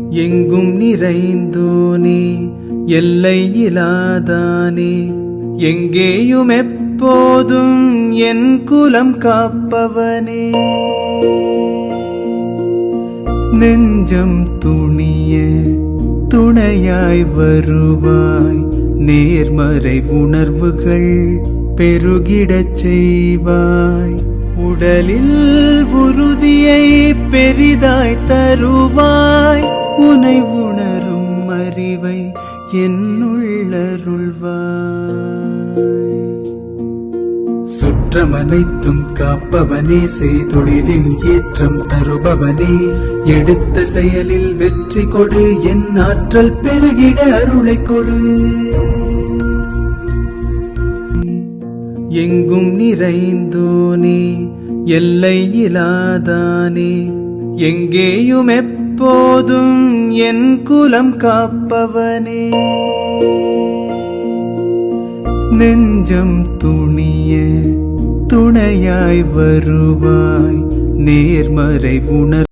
எங்கும் நிறைந்தோனே, எல்லை இலாதானே, எங்கேயும் எப்போதும் என் குலம் காப்பவனே. நெஞ்சம் துணிய துணையாய் வருவாய், நேர்மறை உணர்வுகள் பெருகிடச் செய்வாய். உடலில் உறுதியை பெரிதாய் தருவாய், உனை உணரும் அறிவை என்னுள்ளருள்வாய். சுற்றமனைத்தும் காப்பவனே, செய்தொழிலில் ஏற்றம் தருபவனே, எடுத்த செயலில் வெற்றி கொடு, என் ஆற்றல் பெருகிட அருளை கொடு. எங்கும் நிறைந்தோனே, எல்லை இலாதானே, எங்கேயும் எப்போதும் என் குலம் காப்பவனே. நெஞ்சம் துணிய துணையாய் வருவாய், நேர்மறை உணர்வு